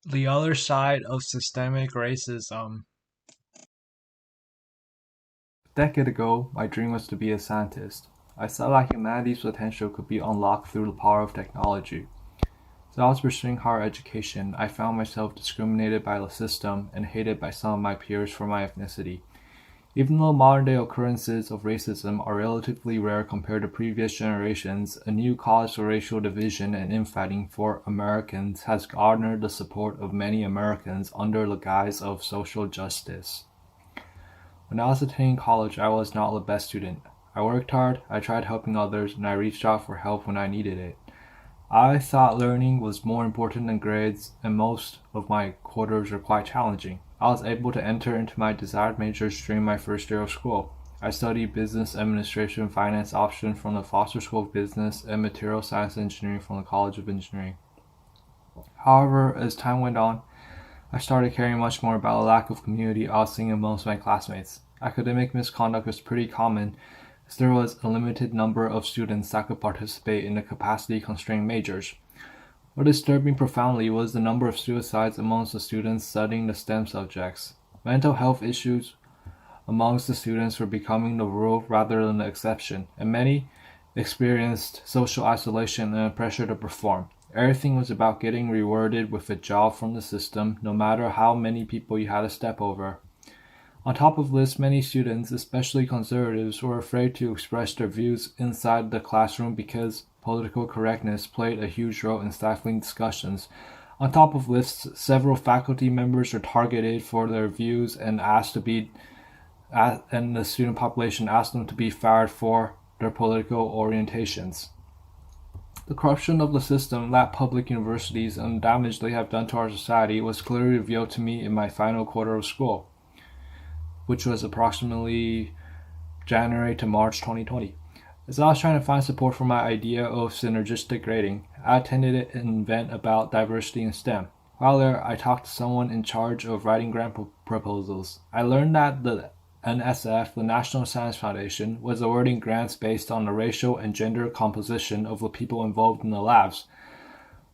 The other side of systemic racism. A decade ago, my dream was to be a scientist. I saw that humanity's potential could be unlocked through the power of technology. As I was pursuing higher education, I found myself discriminated by the system and hated by some of my peers for my ethnicity. Even though modern day occurrences of racism are relatively rare compared to previous generations, a new cause for racial division and infighting for Americans has garnered the support of many Americans under the guise of social justice. When I was attending college, I was not the best student. I worked hard, I tried helping others, and I reached out for help when I needed it. I thought learning was more important than grades, and most of my quarters were quite challenging. I was able to enter into my desired majors during my first year of school. I studied business administration finance option from the Foster School of Business and material science engineering from the College of Engineering. However, as time went on, I started caring much more about the lack of community I was seeing amongst my classmates. Academic misconduct was pretty common, as there was a limited number of students that could participate in the capacity-constrained majors. What disturbed me profoundly was the number of suicides amongst the students studying the STEM subjects. Mental health issues amongst the students were becoming the rule rather than the exception, and many experienced social isolation and a pressure to perform. Everything was about getting rewarded with a job from the system, no matter how many people you had to step over. On top of this, many students, especially conservatives, were afraid to express their views inside the classroom because political correctness played a huge role in stifling discussions. On top of this, several faculty members were targeted for their views and and the student population asked them to be fired for their political orientations. The corruption of the system that public universities and the damage they have done to our society was clearly revealed to me in my final quarter of school, which was approximately January to March 2020. As I was trying to find support for my idea of synergistic grading, I attended an event about diversity in STEM. While there, I talked to someone in charge of writing grant proposals. I learned that the NSF, the National Science Foundation, was awarding grants based on the racial and gender composition of the people involved in the labs.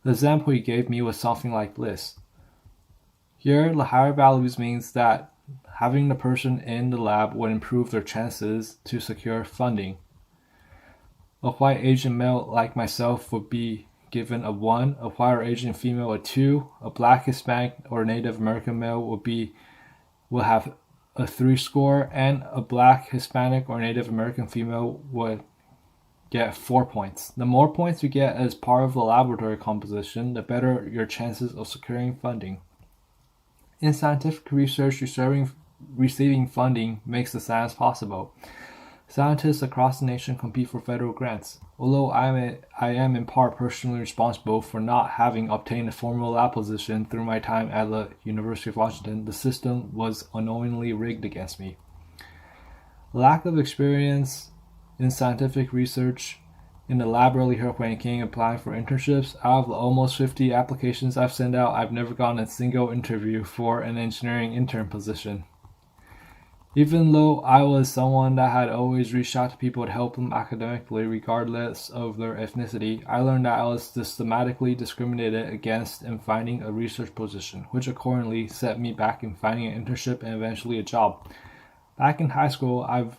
The example he gave me was something like this. Here, the higher values means that having the person in the lab would improve their chances to secure funding. A white Asian male like myself would be given a 1, a white or Asian female a 2, a black Hispanic or Native American male will have a 3 score, and a black Hispanic or Native American female would get 4 points. The more points you get as part of the laboratory composition, the better your chances of securing funding. In scientific research, receiving funding makes the science possible. Scientists across the nation compete for federal grants. Although I am in part personally responsible for not having obtained a formal lab position through my time at the University of Washington, the system was unknowingly rigged against me. Lack of experience in scientific research in the lab really hurt when it came applying for internships. Out of the almost 50 applications I've sent out, I've never gotten a single interview for an engineering intern position. Even though I was someone that had always reached out to people to help them academically regardless of their ethnicity, I learned that I was systematically discriminated against in finding a research position, which accordingly set me back in finding an internship and eventually a job. Back in high school, I've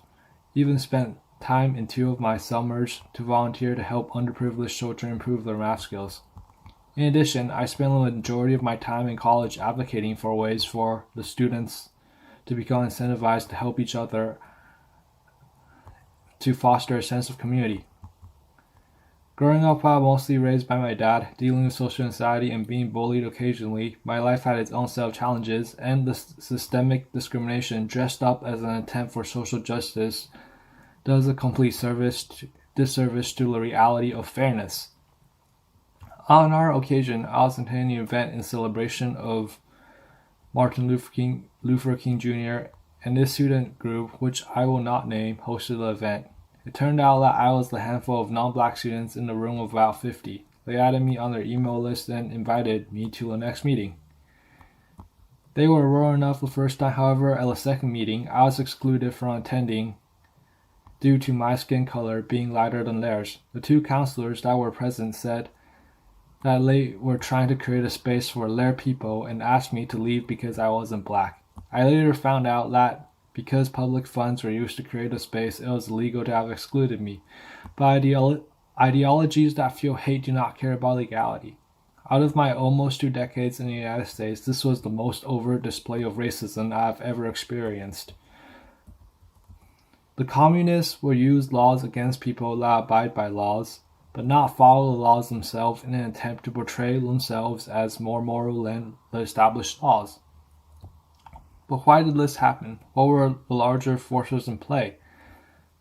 even spent time in 2 of my summers to volunteer to help underprivileged children improve their math skills. In addition, I spent the majority of my time in college advocating for ways for the students to become incentivized to help each other to foster a sense of community. Growing up while mostly raised by my dad, dealing with social anxiety and being bullied occasionally, my life had its own set of challenges, and the systemic discrimination dressed up as an attempt for social justice does a complete disservice to the reality of fairness. On our occasion, I was attending an event in celebration of Martin Luther King Jr., and this student group, which I will not name, hosted the event. It turned out that I was the handful of non-black students in the room of about 50. They added me on their email list and invited me to the next meeting. They were rude enough the first time, however, at the second meeting, I was excluded from attending due to my skin color being lighter than theirs. The 2 counselors that were present said that they were trying to create a space for their people and asked me to leave because I wasn't black. I later found out that because public funds were used to create a space, it was illegal to have excluded me. But ideologies that fuel hate do not care about legality. Out of my almost 2 decades in the United States, this was the most overt display of racism I've ever experienced. The communists will use laws against people that abide by laws, but not follow the laws themselves in an attempt to portray themselves as more moral than the established laws. But why did this happen? What were the larger forces in play?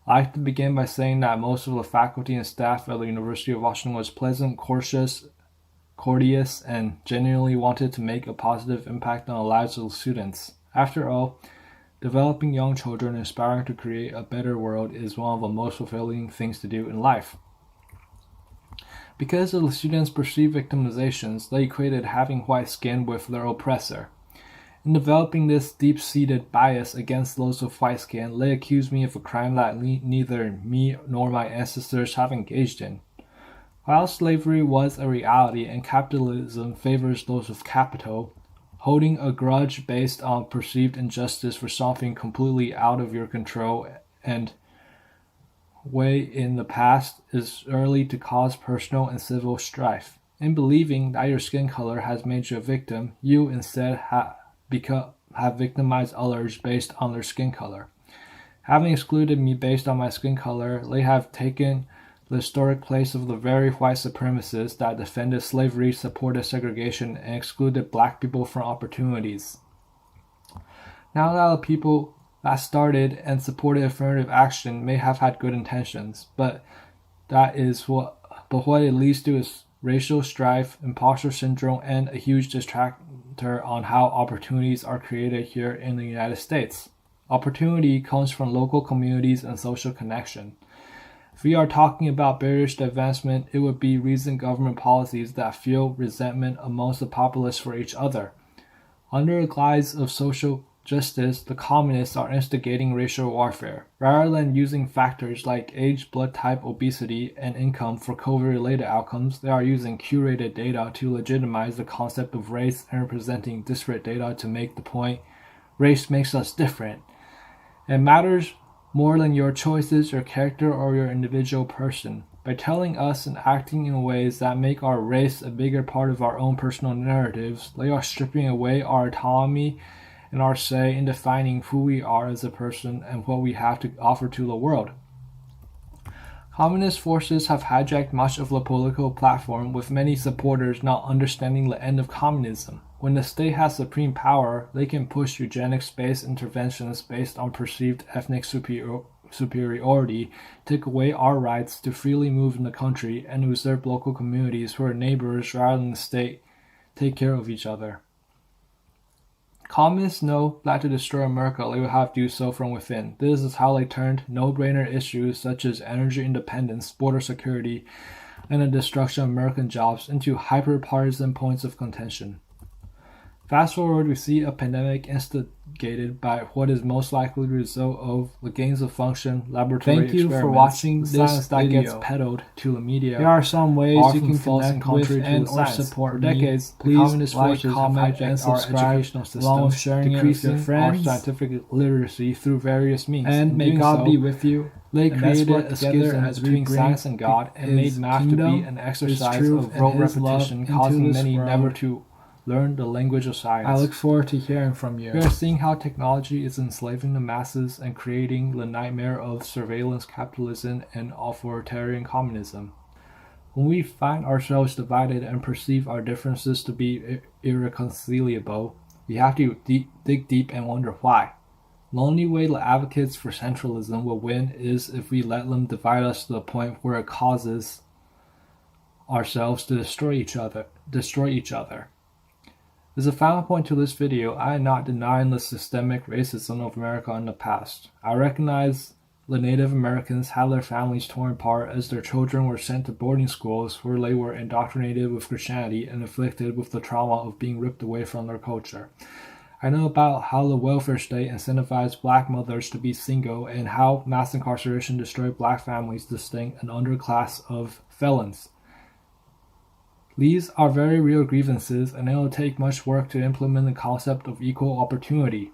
I like to begin by saying that most of the faculty and staff at the University of Washington was pleasant, courteous, and genuinely wanted to make a positive impact on the lives of the students. After all, developing young children and aspiring to create a better world is one of the most fulfilling things to do in life. Because of the students' perceived victimizations, they equated having white skin with their oppressor. In developing this deep-seated bias against those with white skin, they accused me of a crime that neither me nor my ancestors have engaged in. While slavery was a reality and capitalism favors those with capital, holding a grudge based on perceived injustice for something completely out of your control and way in the past is early to cause personal and civil strife. In believing that your skin color has made you a victim, you instead have victimized others based on their skin color. Having excluded me based on my skin color, they have taken the historic place of the very white supremacists that defended slavery, supported segregation, and excluded black people from opportunities. Now that the people that started and supported affirmative action may have had good intentions, but what it leads to is racial strife, imposter syndrome, and a huge distractor on how opportunities are created here in the United States. Opportunity comes from local communities and social connection. If we are talking about barriers to advancement, it would be recent government policies that fuel resentment amongst the populace for each other. Under the guise of social justice, the communists are instigating racial warfare. Rather than using factors like age, blood type, obesity, and income for COVID-related outcomes, they are using curated data to legitimize the concept of race and representing disparate data to make the point, race makes us different. It matters more than your choices, your character, or your individual person. By telling us and acting in ways that make our race a bigger part of our own personal narratives, they are stripping away our autonomy and our say in defining who we are as a person and what we have to offer to the world. Communist forces have hijacked much of the political platform, with many supporters not understanding the end of communism. When the state has supreme power, they can push eugenics-based interventions based on perceived ethnic superiority, take away our rights to freely move in the country, and usurp local communities who are neighbors rather than the state take care of each other. Communists know that to destroy America, they will have to do so from within. This is how they turned no-brainer issues such as energy independence, border security, and the destruction of American jobs into hyper-partisan points of contention. Fast forward, we see a pandemic instigated by what is most likely the result of the gains of function laboratory experiments. Thank you for watching this video. That gets peddled to the media. There are some ways you can connect with and or support for decades. Please like, comment, and subscribe, along with sharing it with your friends. Our scientific literacy through various means. And may God be with you. They created a schism between science and God and made math to be an exercise of rote repetition, causing many never to learn the language of science. I look forward to hearing from you. We are seeing how technology is enslaving the masses and creating the nightmare of surveillance capitalism and authoritarian communism. When we find ourselves divided and perceive our differences to be irreconcilable, we have to dig deep and wonder why. The only way the advocates for centralism will win is if we let them divide us to the point where it causes ourselves to destroy each other. As a final point to this video, I am not denying the systemic racism of America in the past. I recognize the Native Americans had their families torn apart as their children were sent to boarding schools where they were indoctrinated with Christianity and afflicted with the trauma of being ripped away from their culture. I know about how the welfare state incentivized black mothers to be single and how mass incarceration destroyed black families, distinct an underclass of felons. These are very real grievances, and it will take much work to implement the concept of equal opportunity.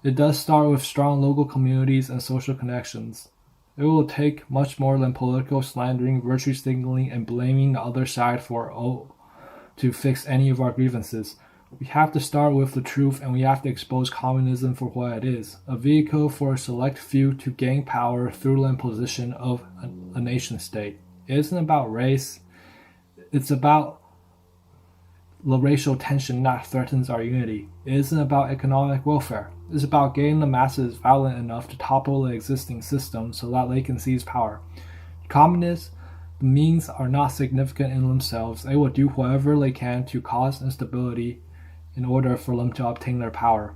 It does start with strong local communities and social connections. It will take much more than political slandering, virtue signaling, and blaming the other side to fix any of our grievances. We have to start with the truth, and we have to expose communism for what it is, a vehicle for a select few to gain power through the imposition of a nation state. It isn't about race, it's about the racial tension that threatens our unity. It isn't about economic welfare. It's about getting the masses violent enough to topple the existing system so that they can seize power. Communists, the means are not significant in themselves. They will do whatever they can to cause instability in order for them to obtain their power.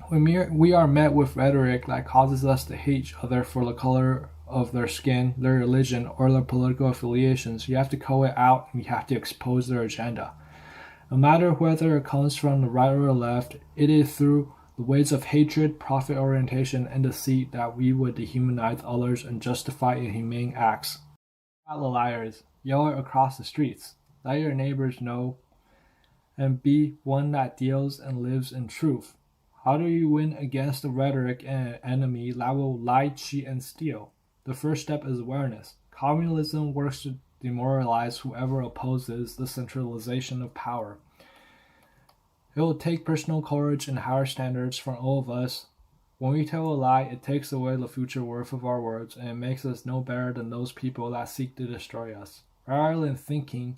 When we are met with rhetoric that causes us to hate each other for the color of their skin, their religion, or their political affiliations, you have to call it out and you have to expose their agenda. No matter whether it comes from the right or the left, it is through the ways of hatred, profit orientation, and deceit that we would dehumanize others and justify inhumane acts. Not the liars. Yell it across the streets. Let your neighbors know and be one that deals and lives in truth. How do you win against the rhetoric and an enemy that will lie, cheat, and steal? The first step is awareness. Communism works to demoralize whoever opposes the centralization of power. It will take personal courage and higher standards from all of us. When we tell a lie, it takes away the future worth of our words, and it makes us no better than those people that seek to destroy us. Rather than thinking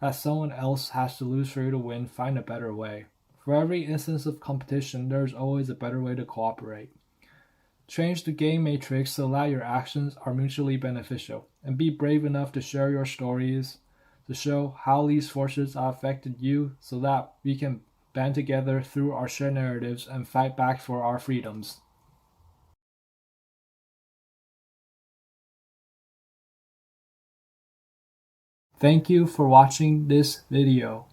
that someone else has to lose for you to win, find a better way. For every instance of competition, there is always a better way to cooperate. Change the game matrix so that your actions are mutually beneficial, and be brave enough to share your stories, to show how these forces have affected you so that we can band together through our shared narratives and fight back for our freedoms. Thank you for watching this video.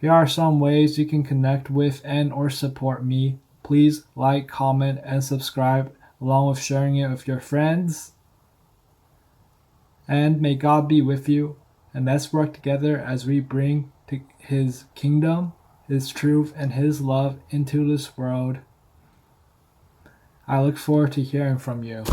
Here are some ways you can connect with and or support me. Please like, comment, and subscribe, along with sharing it with your friends. And may God be with you, and let's work together as we bring His kingdom, His truth, and His love into this world. I look forward to hearing from you.